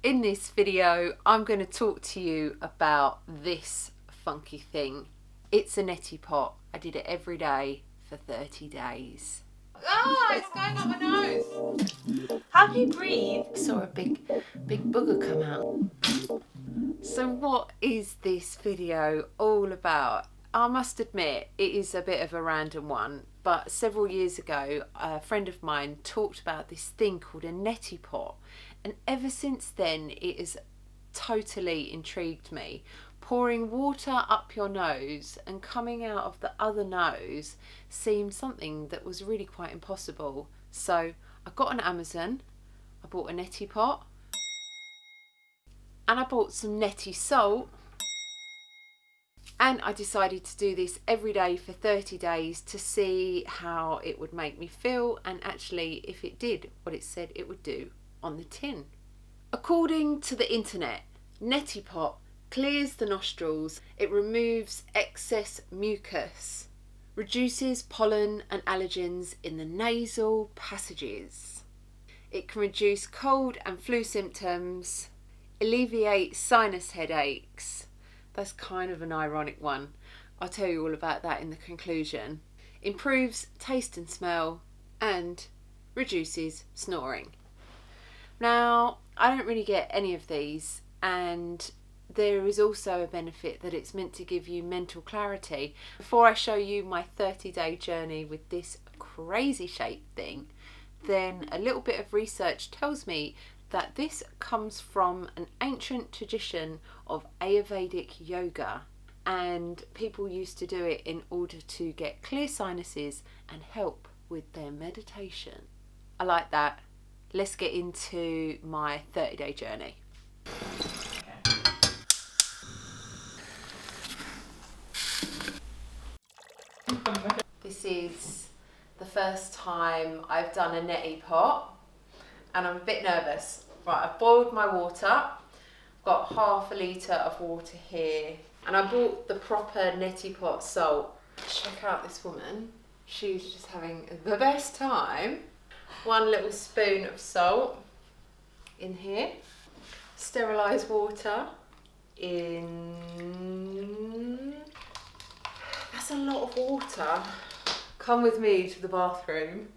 In this video, I'm going to talk to you about this funky thing. It's a neti pot. I did it every day for 30 days. Ah, it's going up my nose. How do you breathe? I saw a big booger come out. So what is this video all about? I must admit, it is a bit of a random one, but several years ago, a friend of mine talked about this thing called a neti pot, and ever since then, it has totally intrigued me. Pouring water up your nose and coming out of the other nose seemed something that was really quite impossible. So I got on Amazon, I bought a neti pot, and I bought some neti salt, and I decided to do this every day for 30 days to see how it would make me feel, and actually if it did what it said it would do on the tin. According to the internet, neti pot clears the nostrils, it removes excess mucus, reduces pollen and allergens in the nasal passages. It can reduce cold and flu symptoms, alleviate sinus headaches. That's kind of an ironic one. I'll tell you all about that in the conclusion. Improves taste and smell and reduces snoring. Now, I don't really get any of these, and there is also a benefit that it's meant to give you mental clarity. Before I show you my 30-day journey with this crazy shaped thing, then a little bit of research tells me that this comes from an ancient tradition of Ayurvedic yoga, and people used to do it in order to get clear sinuses and help with their meditation. I like that. Let's get into my 30-day journey. This is the first time I've done a neti pot, and I'm a bit nervous. Right, I've boiled my water, got half a litre of water here, and I bought the proper neti pot salt. Check out this woman, she's just having the best time. 1 little spoon of salt in here, sterilised water in. That's a lot of water. Come with me to the bathroom.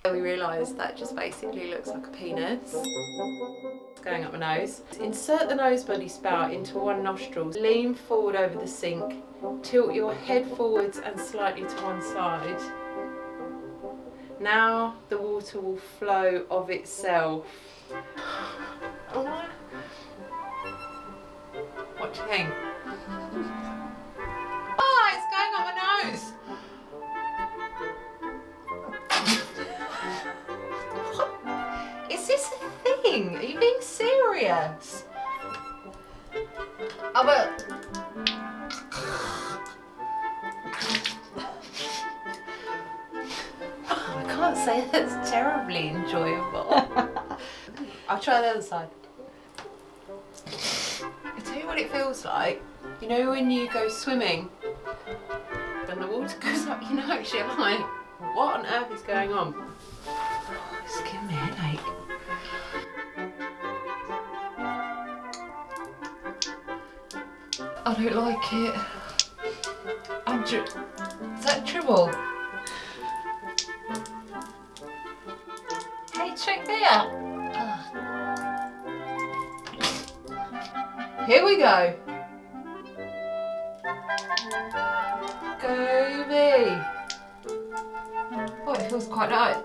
We realised that just basically looks like a penis. It's going up my nose. Insert the nose bloody spout into one nostril. Lean forward over the sink. Tilt your head forwards and slightly to one side. Now the water will flow of itself. What do you think? Ah, it's going up my nose! Is this a thing? Are you being serious? Oh, but I can't say that's terribly enjoyable. I'll try the other side. I'll tell you what it feels like. You know when you go swimming and the water goes up your nose, you're like, what on earth is going on? Oh, it's giving me a headache. I don't like it. Is that dribble? Hey, check there. Here we go. Go me. Oh, it feels quite nice.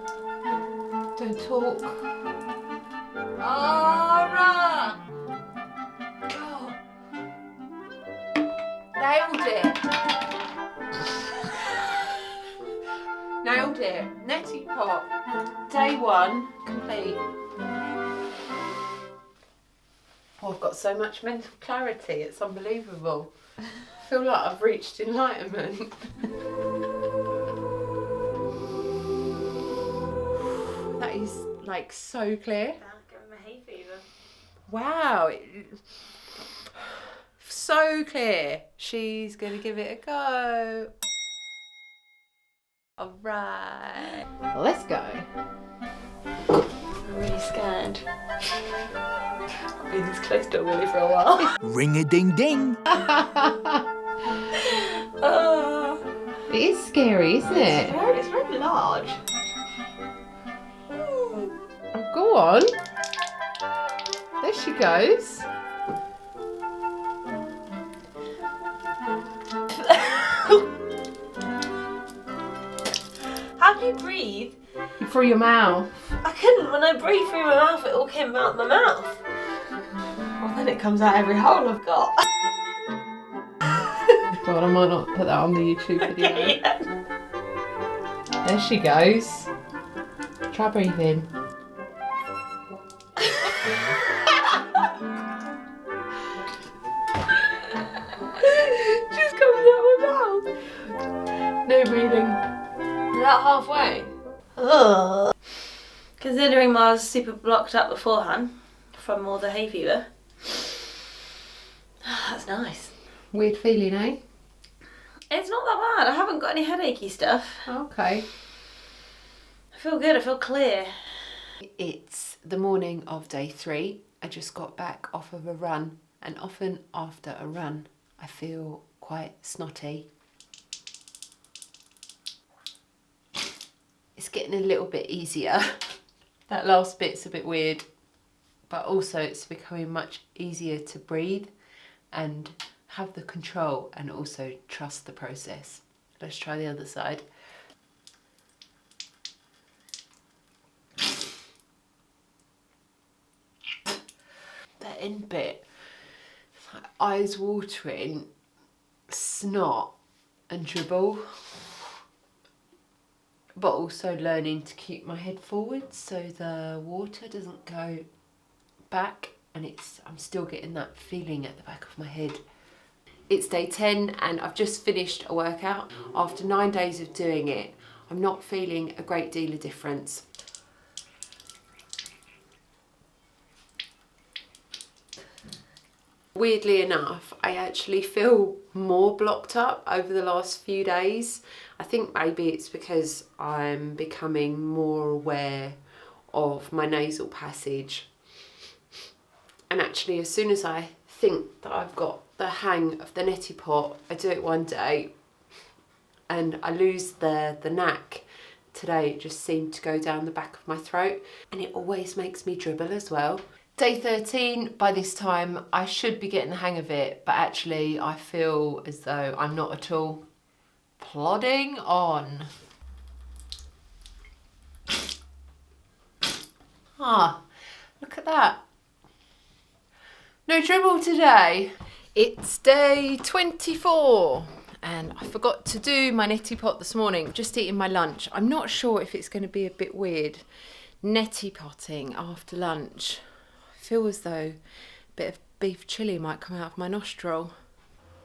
Don't talk. Alright. God. Nailed it. Nailed it. Neti pot. Day 1 complete. Oh, I've got so much mental clarity, it's unbelievable. I feel like I've reached enlightenment. That is like so clear. Giving me hay fever. Wow. So clear. She's gonna give it a go. Alright. Let's go. I'm really scared. I've been this close to a willy for a while. Ring-a-ding-ding. It is scary, isn't it? It's very large. Oh, go on. There she goes. How do you breathe? Through your mouth. I couldn't. When I breathed through my mouth, it all came out my mouth. Well, then it comes out every hole I've got. God, I might not put that on the YouTube video. Yeah. There she goes. Try breathing. Just comes out my mouth. No breathing. Is that halfway? Ugh. Considering I was super blocked up beforehand from all the hay fever. That's nice. Weird feeling, eh? It's not that bad. I haven't got any headachy stuff. Okay. I feel good. I feel clear. It's the morning of day 3. I just got back off of a run, and often after a run I feel quite snotty. It's getting a little bit easier. That last bit's a bit weird, but also it's becoming much easier to breathe and have the control and also trust the process. Let's try the other side. That end bit, it's like eyes watering, snot and dribble, but also learning to keep my head forward so the water doesn't go back, and I'm still getting that feeling at the back of my head. It's day 10 and I've just finished a workout. After 9 days of doing it, I'm not feeling a great deal of difference. Weirdly enough, I actually feel more blocked up over the last few days. I think maybe it's because I'm becoming more aware of my nasal passage. And actually, as soon as I think that I've got the hang of the Neti Pot, I do it one day and I lose the knack. Today it just seemed to go down the back of my throat, and it always makes me dribble as well. Day 13, by this time I should be getting the hang of it, but actually I feel as though I'm not at all. Plodding on. Ah, look at that. No dribble today. It's day 24 and I forgot to do my neti pot this morning. Just eating my lunch. I'm not sure if it's going to be a bit weird neti potting after lunch. I feel as though a bit of beef chilli might come out of my nostril.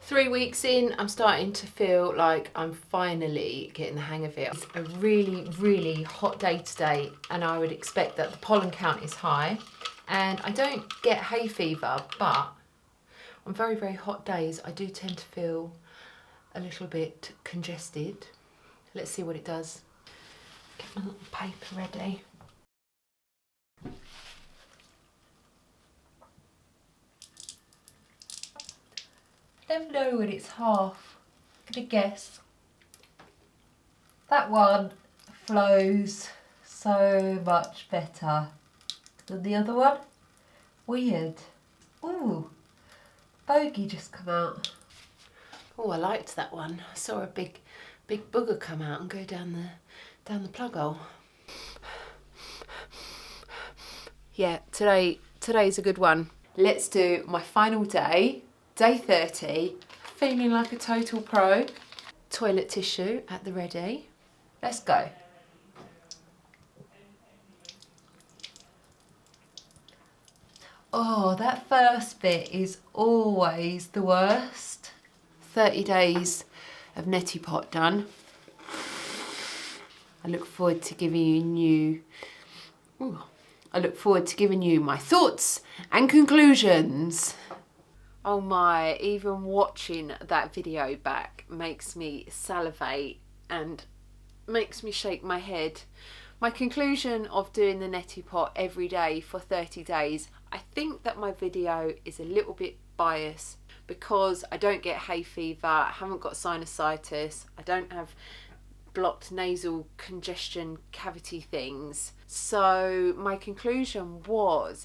3 weeks in, I'm starting to feel like I'm finally getting the hang of it. It's a really, really hot day today, and I would expect that the pollen count is high. And I don't get hay fever, but on very, very hot days, I do tend to feel a little bit congested. Let's see what it does. Get my little paper ready. Never know when it's half. I'm gonna guess. That one flows so much better than the other one. Weird. Ooh, bogey just come out. Oh, I liked that one. I saw a big booger come out and go down the plug hole. Yeah, today's a good one. Let's do my final day, day 30. Feeling like a total pro. Toilet tissue at the ready. Let's go. Oh, that first bit is always the worst. 30 days of Neti Pot done. I look forward to giving you my thoughts and conclusions. Oh my, even watching that video back makes me salivate and makes me shake my head. My conclusion of doing the Neti Pot every day for 30 days, I think that my video is a little bit biased because I don't get hay fever, I haven't got sinusitis, I don't have blocked nasal congestion cavity things. So my conclusion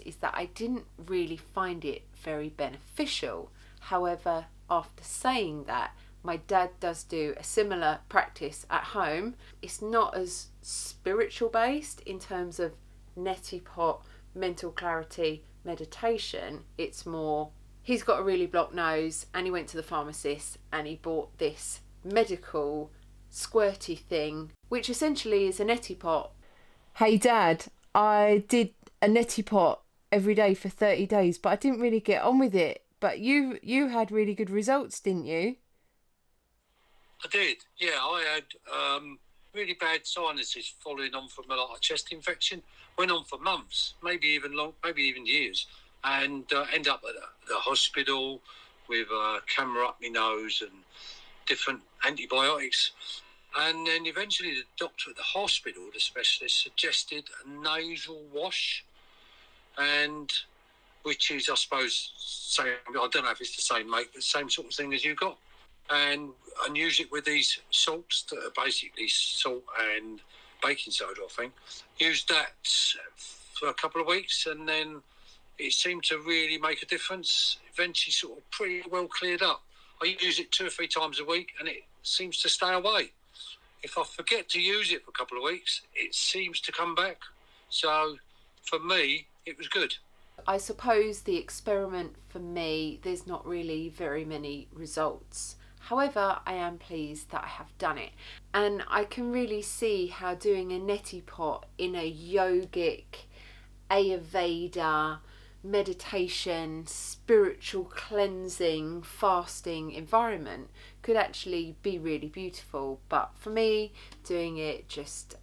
is that I didn't really find it very beneficial. However, after saying that, my dad does do a similar practice at home. It's not as spiritual based in terms of Neti Pot, mental clarity, meditation. It's more, he's got a really blocked nose and he went to the pharmacist and he bought this medical squirty thing, which essentially is a Neti Pot. Hey Dad, I did a Neti Pot every day for 30 days, but I didn't really get on with it. But you had really good results, didn't you? I did, yeah. I had really bad sinuses following on from a chest infection. Went on for months, maybe even years, and ended up at the hospital with a camera up my nose and different antibiotics. And then eventually the doctor at the hospital, the specialist, suggested a nasal wash, and which is, I suppose, same, I don't know if it's the same make, but same sort of thing as you got. And use it with these salts that are basically salt and baking soda, I think. Used that for a couple of weeks, and then it seemed to really make a difference. Eventually sort of pretty well cleared up. I use it 2 or 3 times a week and it seems to stay away. If I forget to use it for a couple of weeks, it seems to come back. So for me, it was good. I suppose the experiment for me, there's not really very many results. However, I am pleased that I have done it. And I can really see how doing a Neti Pot in a yogic, Ayurveda, meditation, spiritual cleansing, fasting environment could actually be really beautiful. But for me, doing it just,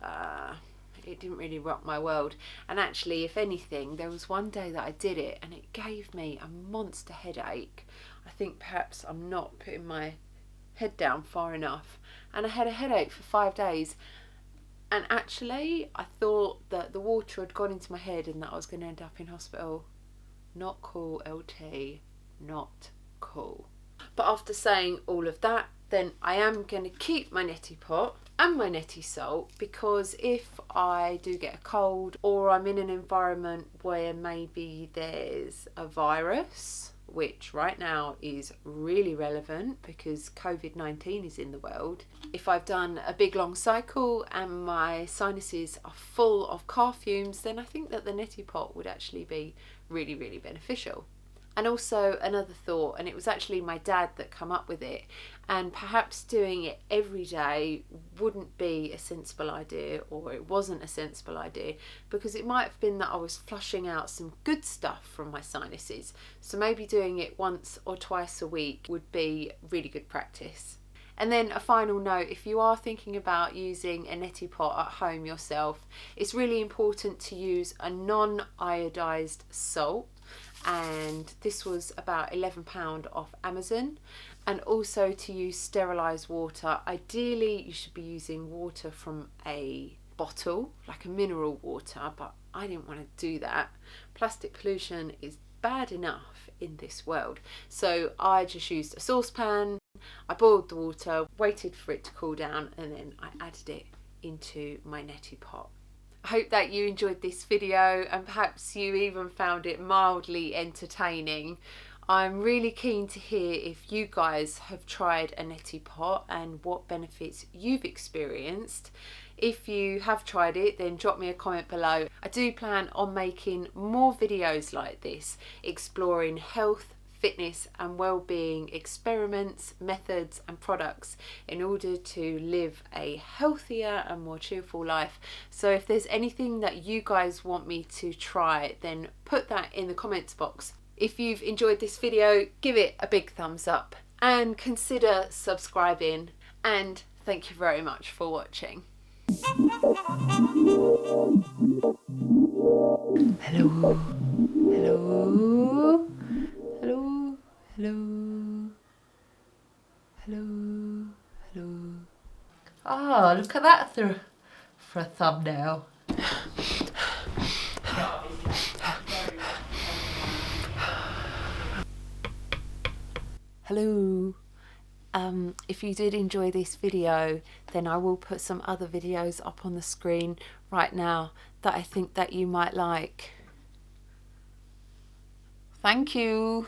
it didn't really rock my world. And actually, if anything, there was one day that I did it and it gave me a monster headache. I think perhaps I'm not putting my head down far enough, and I had a headache for 5 days, and actually I thought that the water had gone into my head and that I was going to end up in hospital. Not cool, LT, not cool. But after saying all of that, then I am going to keep my Neti Pot and my Neti Salt, because if I do get a cold or I'm in an environment where maybe there's a virus, which right now is really relevant because COVID-19 is in the world. If I've done a big long cycle and my sinuses are full of car fumes, then I think that the Neti Pot would actually be really, really beneficial. And also another thought, and it was actually my dad that come up with it, and perhaps doing it every day wouldn't be a sensible idea, or it wasn't a sensible idea, because it might have been that I was flushing out some good stuff from my sinuses. So maybe doing it once or twice a week would be really good practice. And then a final note, if you are thinking about using a Neti Pot at home yourself, it's really important to use a non-iodized salt. And this was about £11 off Amazon, and also to use sterilised water. Ideally you should be using water from a bottle, like a mineral water, but I didn't want to do that. Plastic pollution is bad enough in this world, so I just used a saucepan. I boiled the water, waited for it to cool down, and then I added it into my Neti Pot. I hope that you enjoyed this video and perhaps you even found it mildly entertaining. I'm really keen to hear if you guys have tried a Neti Pot and what benefits you've experienced. If you have tried it, then drop me a comment below. I do plan on making more videos like this, exploring health, fitness and well-being experiments, methods and products in order to live a healthier and more cheerful life. So if there's anything that you guys want me to try, then put that in the comments box. If you've enjoyed this video, give it a big thumbs up and consider subscribing, and thank you very much for watching. Hello, hello. Hello, hello, hello, hello. Oh, look at that for a thumbnail. Hello. If you did enjoy this video, then I will put some other videos up on the screen right now that I think that you might like. Thank you.